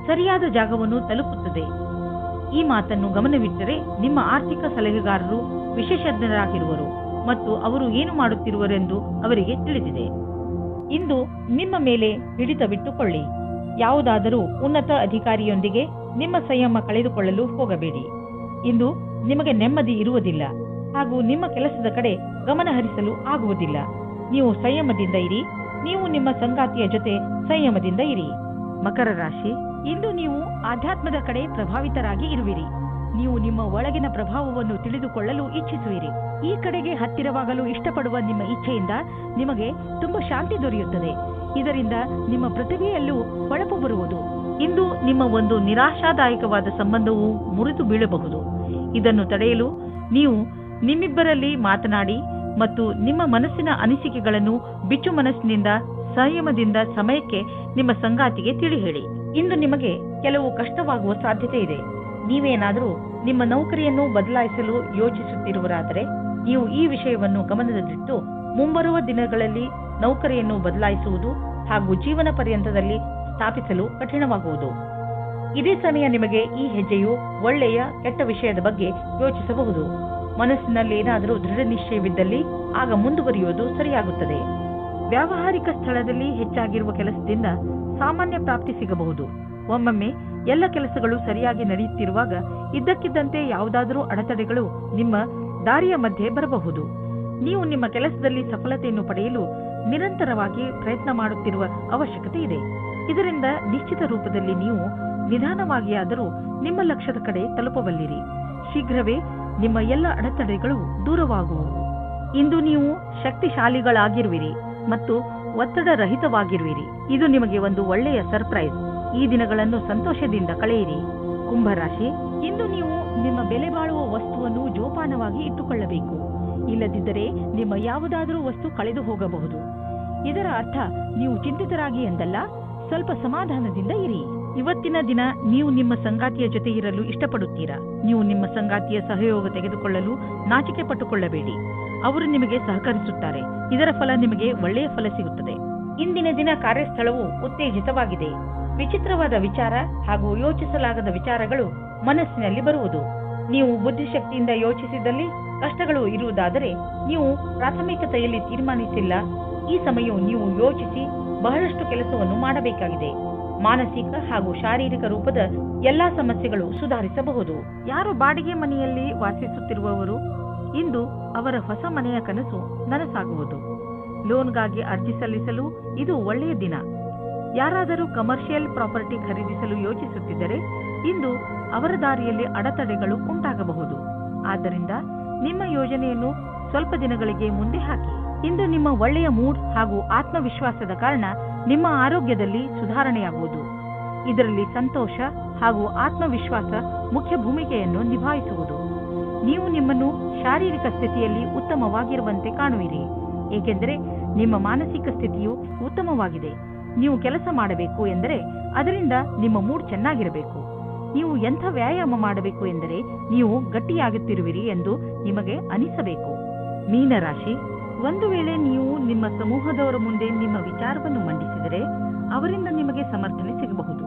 ಸರಿಯಾದ ಜಾಗವನ್ನು ತಲುಪುತ್ತದೆ. ಈ ಮಾತನ್ನು ಗಮನವಿಟ್ಟರೆ ನಿಮ್ಮ ಆರ್ಥಿಕ ಸಲಹೆಗಾರರು ವಿಶೇಷಜ್ಞರಾಗಿರುವರು ಮತ್ತು ಅವರು ಏನು ಮಾಡುತ್ತಿರುವರೆಂದು ಅವರಿಗೆ ತಿಳಿದಿದೆ. ಇಂದು ನಿಮ್ಮ ಮೇಲೆ ಹಿಡಿತವಿಟ್ಟುಕೊಳ್ಳಿ. ಯಾವುದಾದರೂ ಉನ್ನತ ಅಧಿಕಾರಿಯೊಂದಿಗೆ ನಿಮ್ಮ ಸಂಯಮ ಕಳೆದುಕೊಳ್ಳಲು ಹೋಗಬೇಡಿ. ಇಂದು ನಿಮಗೆ ನೆಮ್ಮದಿ ಇರುವುದಿಲ್ಲ ಹಾಗೂ ನಿಮ್ಮ ಕೆಲಸದ ಕಡೆ ಗಮನ ಹರಿಸಲು ಆಗುವುದಿಲ್ಲ. ನೀವು ಸಂಯಮದಿಂದ ಇರಿ. ನೀವು ನಿಮ್ಮ ಸಂಗಾತಿಯ ಜೊತೆ ಸಂಯಮದಿಂದ ಇರಿ. ಮಕರ ರಾಶಿ, ಇಂದು ನೀವು ಆಧ್ಯಾತ್ಮದ ಕಡೆ ಪ್ರಭಾವಿತರಾಗಿ ಇರುವಿರಿ. ನೀವು ನಿಮ್ಮ ಒಳಗಿನ ಪ್ರಭಾವವನ್ನು ತಿಳಿದುಕೊಳ್ಳಲು ಇಚ್ಛಿಸುವಿರಿ. ಈ ಕಡೆಗೆ ಹತ್ತಿರವಾಗಲು ಇಷ್ಟಪಡುವ ನಿಮ್ಮ ಇಚ್ಛೆಯಿಂದ ನಿಮಗೆ ತುಂಬಾ ಶಾಂತಿ ದೊರೆಯುತ್ತದೆ. ಇದರಿಂದ ನಿಮ್ಮ ಪ್ರತಿಭೆಯಲ್ಲೂ ಹೊಳಪು ಬರುವುದು. ಇಂದು ನಿಮ್ಮ ಒಂದು ನಿರಾಶಾದಾಯಕವಾದ ಸಂಬಂಧವು ಮುರಿದು ಬೀಳಬಹುದು. ಇದನ್ನು ತಡೆಯಲು ನೀವು ನಿಮ್ಮಿಬ್ಬರಲ್ಲಿ ಮಾತನಾಡಿ ಮತ್ತು ನಿಮ್ಮ ಮನಸ್ಸಿನ ಅನಿಸಿಕೆಗಳನ್ನು ಬಿಚ್ಚು ಮನಸ್ಸಿನಿಂದ ಸಂಯಮದಿಂದ ಸಮಯಕ್ಕೆ ನಿಮ್ಮ ಸಂಗಾತಿಗೆ ತಿಳಿ ಹೇಳಿ. ಇಂದು ನಿಮಗೆ ಕೆಲವು ಕಷ್ಟವಾಗುವ ಸಾಧ್ಯತೆ ಇದೆ. ನೀವೇನಾದರೂ ನಿಮ್ಮ ನೌಕರಿಯನ್ನು ಬದಲಾಯಿಸಲು ಯೋಚಿಸುತ್ತಿರುವರಾದರೆ ನೀವು ಈ ವಿಷಯವನ್ನು ಗಮನದಲ್ಲಿಟ್ಟು ಮುಂಬರುವ ದಿನಗಳಲ್ಲಿ ನೌಕರಿಯನ್ನು ಬದಲಾಯಿಸುವುದು ಹಾಗೂ ಜೀವನ ಪರ್ಯಂತದಲ್ಲಿ ಸ್ಥಾಪಿಸಲು ಕಠಿಣವಾಗುವುದು. ಇದೇ ಸಮಯ ನಿಮಗೆ ಈ ಹೆಜ್ಜೆಯು ಒಳ್ಳೆಯ ಕೆಟ್ಟ ವಿಷಯದ ಬಗ್ಗೆ ಯೋಚಿಸಬಹುದು. ಮನಸ್ಸಿನಲ್ಲಿ ಏನಾದರೂ ದೃಢ ನಿಶ್ಚಯವಿದ್ದಲ್ಲಿ ಆಗ ಮುಂದುವರಿಯುವುದು ಸರಿಯಾಗುತ್ತದೆ. ವ್ಯಾವಹಾರಿಕ ಸ್ಥಳದಲ್ಲಿ ಹೆಚ್ಚಾಗಿರುವ ಕೆಲಸದಿಂದ ಸಾಮಾನ್ಯ ಪ್ರಾಪ್ತಿ ಸಿಗಬಹುದು. ಒಮ್ಮೊಮ್ಮೆ ಎಲ್ಲ ಕೆಲಸಗಳು ಸರಿಯಾಗಿ ನಡೆಯುತ್ತಿರುವಾಗ ಇದ್ದಕ್ಕಿದ್ದಂತೆ ಯಾವುದಾದರೂ ಅಡೆತಡೆಗಳು ನಿಮ್ಮ ದಾರಿಯ ಮಧ್ಯೆ ಬರಬಹುದು. ನೀವು ನಿಮ್ಮ ಕೆಲಸದಲ್ಲಿ ಸಫಲತೆಯನ್ನು ಪಡೆಯಲು ನಿರಂತರವಾಗಿ ಪ್ರಯತ್ನ ಮಾಡುತ್ತಿರುವ ಅವಶ್ಯಕತೆ ಇದೆ. ಇದರಿಂದ ನಿಶ್ಚಿತ ರೂಪದಲ್ಲಿ ನೀವು ನಿಧಾನವಾಗಿಯಾದರೂ ನಿಮ್ಮ ಲಕ್ಷ್ಯದ ಕಡೆ ತಲುಪಬಲ್ಲಿರಿ. ಶೀಘ್ರವೇ ನಿಮ್ಮ ಎಲ್ಲ ಅಡೆತಡೆಗಳು ದೂರವಾಗುವವು. ಇಂದು ನೀವು ಶಕ್ತಿಶಾಲಿಗಳಾಗಿರುವಿರಿ ಮತ್ತು ಒತ್ತಡ ರಹಿತವಾಗಿರುವಿರಿ. ಇದು ನಿಮಗೆ ಒಂದು ಒಳ್ಳೆಯ ಸರ್ಪ್ರೈಸ್. ಈ ದಿನಗಳನ್ನು ಸಂತೋಷದಿಂದ ಕಳೆಯಿರಿ. ಕುಂಭರಾಶಿ, ಇಂದು ನೀವು ನಿಮ್ಮ ಬೆಲೆ ಬಾಳುವ ವಸ್ತುವನ್ನು ಜೋಪಾನವಾಗಿ ಇಟ್ಟುಕೊಳ್ಳಬೇಕು. ಇಲ್ಲದಿದ್ದರೆ ನಿಮ್ಮ ಯಾವುದಾದರೂ ವಸ್ತು ಕಳೆದು ಹೋಗಬಹುದು. ಇದರ ಅರ್ಥ ನೀವು ಚಿಂತಿತರಾಗಿ ಎಂದಲ್ಲ, ಸ್ವಲ್ಪ ಸಮಾಧಾನದಿಂದ ಇರಿ. ಇವತ್ತಿನ ದಿನ ನೀವು ನಿಮ್ಮ ಸಂಗಾತಿಯ ಜೊತೆ ಇರಲು ಇಷ್ಟಪಡುತ್ತೀರಾ. ನೀವು ನಿಮ್ಮ ಸಂಗಾತಿಯ ಸಹಯೋಗ ತೆಗೆದುಕೊಳ್ಳಲು ನಾಚಿಕೆ ಪಟ್ಟುಕೊಳ್ಳಬೇಡಿ. ಅವರು ನಿಮಗೆ ಸಹಕರಿಸುತ್ತಾರೆ. ಇದರ ಫಲ ನಿಮಗೆ ಒಳ್ಳೆಯ ಫಲ ಸಿಗುತ್ತದೆ. ಇಂದಿನ ದಿನ ಕಾರ್ಯಸ್ಥಳವು ಉತ್ತೇಜಿತವಾಗಿದೆ. ವಿಚಿತ್ರವಾದ ವಿಚಾರ ಹಾಗೂ ಯೋಚಿಸಲಾಗದ ವಿಚಾರಗಳು ಮನಸ್ಸಿನಲ್ಲಿ ಬರುವುದು. ನೀವು ಬುದ್ಧಿಶಕ್ತಿಯಿಂದ ಯೋಚಿಸಿದಲ್ಲಿ ಕಷ್ಟಗಳು ಇರುವುದಾದರೆ ನೀವು ಪ್ರಾಥಮಿಕತೆಯಲ್ಲಿ ತೀರ್ಮಾನಿಸಿಲ್ಲ. ಈ ಸಮಯವು ನೀವು ಯೋಚಿಸಿ ಬಹಳಷ್ಟು ಕೆಲಸವನ್ನು ಮಾಡಬೇಕಾಗಿದೆ. ಮಾನಸಿಕ ಹಾಗೂ ಶಾರೀರಿಕ ರೂಪದ ಎಲ್ಲಾ ಸಮಸ್ಯೆಗಳು ಸುಧಾರಿಸಬಹುದು. ಯಾರು ಬಾಡಿಗೆ ಮನೆಯಲ್ಲಿ ವಾಸಿಸುತ್ತಿರುವವರು ಇಂದು ಅವರ ಹೊಸ ಮನೆಯ ಕನಸು ನನಸಾಗುವುದು. ಲೋನ್ಗಾಗಿ ಅರ್ಜಿ ಸಲ್ಲಿಸಲು ಇದು ಒಳ್ಳೆಯ ದಿನ. ಯಾರಾದರೂ ಕಮರ್ಷಿಯಲ್ ಪ್ರಾಪರ್ಟಿ ಖರೀದಿಸಲು ಯೋಚಿಸುತ್ತಿದ್ದರೆ ಇಂದು ಅವರ ದಾರಿಯಲ್ಲಿ ಅಡೆತಡೆಗಳು ಉಂಟಾಗಬಹುದು. ಆದ್ದರಿಂದ ನಿಮ್ಮ ಯೋಜನೆಯನ್ನು ಸ್ವಲ್ಪ ದಿನಗಳಿಗೆ ಮುಂದೆ ಹಾಕಿ. ಇಂದು ನಿಮ್ಮ ಒಳ್ಳೆಯ ಮೂಡ್ ಹಾಗೂ ಆತ್ಮವಿಶ್ವಾಸದ ಕಾರಣ ನಿಮ್ಮ ಆರೋಗ್ಯದಲ್ಲಿ ಸುಧಾರಣೆಯಾಗುವುದು. ಇದರಲ್ಲಿ ಸಂತೋಷ ಹಾಗೂ ಆತ್ಮವಿಶ್ವಾಸ ಮುಖ್ಯ ಭೂಮಿಕೆಯನ್ನು ನಿಭಾಯಿಸುವುದು. ನೀವು ನಿಮ್ಮನ್ನು ಶಾರೀರಿಕ ಸ್ಥಿತಿಯಲ್ಲಿ ಉತ್ತಮವಾಗಿರುವಂತೆ ಕಾಣುವಿರಿ, ಏಕೆಂದರೆ ನಿಮ್ಮ ಮಾನಸಿಕ ಸ್ಥಿತಿಯು ಉತ್ತಮವಾಗಿದೆ. ನೀವು ಕೆಲಸ ಮಾಡಬೇಕು ಎಂದರೆ ಅದರಿಂದ ನಿಮ್ಮ ಮೂಡ್ ಚೆನ್ನಾಗಿರಬೇಕು. ನೀವು ಎಂಥ ವ್ಯಾಯಾಮ ಮಾಡಬೇಕು ಎಂದರೆ ನೀವು ಗಟ್ಟಿಯಾಗುತ್ತಿರುವಿರಿ ಎಂದು ನಿಮಗೆ ಅನಿಸಬೇಕು. ಮೀನರಾಶಿ, ಒಂದು ವೇಳೆ ನೀವು ನಿಮ್ಮ ಸಮೂಹದವರ ಮುಂದೆ ನಿಮ್ಮ ವಿಚಾರವನ್ನು ಮಂಡಿಸಿದರೆ ಅವರಿಂದ ನಿಮಗೆ ಸಮರ್ಥನೆ ಸಿಗಬಹುದು.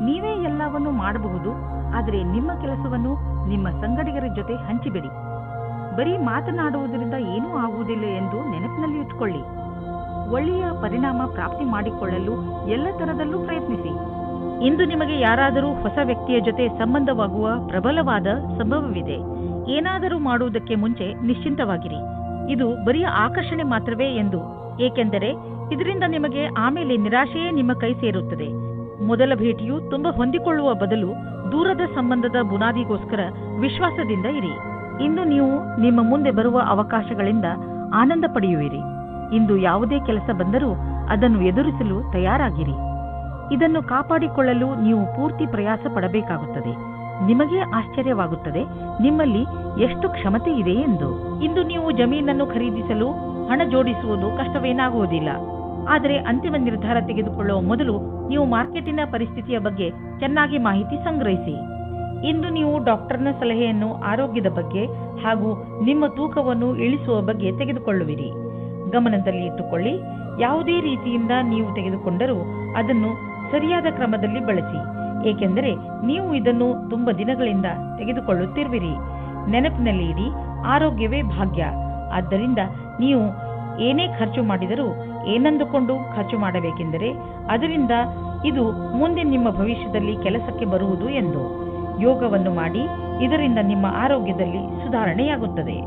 ನೀವೇ ಎಲ್ಲವನ್ನೂ ಮಾಡಬಹುದು, ಆದರೆ ನಿಮ್ಮ ಕೆಲಸವನ್ನು ನಿಮ್ಮ ಸಂಗಡಿಗರ ಜೊತೆ ಹಂಚಿಬಿಡಿ. ಬರೀ ಮಾತನಾಡುವುದರಿಂದ ಏನೂ ಆಗುವುದಿಲ್ಲ ಎಂದು ನೆನಪಿನಲ್ಲಿ ಇಟ್ಟುಕೊಳ್ಳಿ. ಒಳ್ಳೆಯ ಪರಿಣಾಮ ಪ್ರಾಪ್ತಿ ಮಾಡಿಕೊಳ್ಳಲು ಎಲ್ಲ ತರದಲ್ಲೂ ಪ್ರಯತ್ನಿಸಿ. ಇಂದು ನಿಮಗೆ ಯಾರಾದರೂ ಹೊಸ ವ್ಯಕ್ತಿಯ ಜೊತೆ ಸಂಬಂಧವಾಗುವ ಪ್ರಬಲವಾದ ಸಂಭವವಿದೆ. ಏನಾದರೂ ಮಾಡುವುದಕ್ಕೆ ಮುಂಚೆ ನಿಶ್ಚಿಂತವಾಗಿರಿ. ಇದು ಬರೀ ಆಕರ್ಷಣೆ ಮಾತ್ರವೇ ಎಂದು, ಏಕೆಂದರೆ ಇದರಿಂದ ನಿಮಗೆ ಆಮೇಲೆ ನಿರಾಶೆಯೇ ನಿಮ್ಮ ಕೈ ಸೇರುತ್ತದೆ. ಮೊದಲ ಭೇಟಿಯು ತುಂಬಾ ಹೊಂದಿಕೊಳ್ಳುವ ಬದಲು ದೂರದ ಸಂಬಂಧದ ಬುನಾದಿಗೋಸ್ಕರ ವಿಶ್ವಾಸದಿಂದ ಇರಿ. ಇಂದು ನೀವು ನಿಮ್ಮ ಮುಂದೆ ಬರುವ ಅವಕಾಶಗಳಿಂದ ಆನಂದ ಪಡೆಯುವಿರಿ. ಇಂದು ಯಾವುದೇ ಕೆಲಸ ಬಂದರೂ ಅದನ್ನು ಎದುರಿಸಲು ತಯಾರಾಗಿರಿ. ಇದನ್ನು ಕಾಪಾಡಿಕೊಳ್ಳಲು ನೀವು ಪೂರ್ತಿ ಪ್ರಯಾಸ ಪಡಬೇಕಾಗುತ್ತದೆ. ನಿಮಗೆ ಆಶ್ಚರ್ಯವಾಗುತ್ತದೆ ನಿಮ್ಮಲ್ಲಿ ಎಷ್ಟು ಕ್ಷಮತೆ ಇದೆ ಎಂದು. ಇಂದು ನೀವು ಜಮೀನನ್ನು ಖರೀದಿಸಲು ಹಣ ಜೋಡಿಸುವುದು ಕಷ್ಟವೇನಾಗುವುದಿಲ್ಲ. ಆದರೆ ಅಂತಿಮ ನಿರ್ಧಾರ ತೆಗೆದುಕೊಳ್ಳುವ ಮೊದಲು ನೀವು ಮಾರ್ಕೆಟಿನ ಪರಿಸ್ಥಿತಿಯ ಬಗ್ಗೆ ಚೆನ್ನಾಗಿ ಮಾಹಿತಿ ಸಂಗ್ರಹಿಸಿ. ಇಂದು ನೀವು ಡಾಕ್ಟರ್ನ ಸಲಹೆಯನ್ನು ಆರೋಗ್ಯದ ಬಗ್ಗೆ ಹಾಗೂ ನಿಮ್ಮ ತೂಕವನ್ನು ಇಳಿಸುವ ಬಗ್ಗೆ ತೆಗೆದುಕೊಳ್ಳುವಿರಿ. ಗಮನದಲ್ಲಿ ಇಟ್ಟುಕೊಳ್ಳಿ, ಯಾವುದೇ ರೀತಿಯಿಂದ ನೀವು ತೆಗೆದುಕೊಂಡರೂ ಅದನ್ನು ಸರಿಯಾದ ಕ್ರಮದಲ್ಲಿ ಬಳಸಿ, ಏಕೆಂದರೆ ನೀವು ಇದನ್ನು ತುಂಬಾ ದಿನಗಳಿಂದ ತೆಗೆದುಕೊಳ್ಳುತ್ತಿರುವಿರಿ. ನೆನಪಿನಲ್ಲಿ ಇಡಿ, ಆರೋಗ್ಯವೇ ಭಾಗ್ಯ. ಆದ್ದರಿಂದ ನೀವು ಏನೇ ಖರ್ಚು ಮಾಡಿದರೂ ಏನಂದುಕೊಂಡು ಖರ್ಚು ಮಾಡಬೇಕೆಂದರೆ ಅದರಿಂದ ಇದು ಮುಂದೆ ನಿಮ್ಮ ಭವಿಷ್ಯದಲ್ಲಿ ಕೆಲಸಕ್ಕೆ ಬರುವುದು ಎಂದು. ಯೋಗವನ್ನು ಮಾಡಿ, ಇದರಿಂದ ನಿಮ್ಮ ಆರೋಗ್ಯದಲ್ಲಿ ಸುಧಾರಣೆಯಾಗುತ್ತದೆ.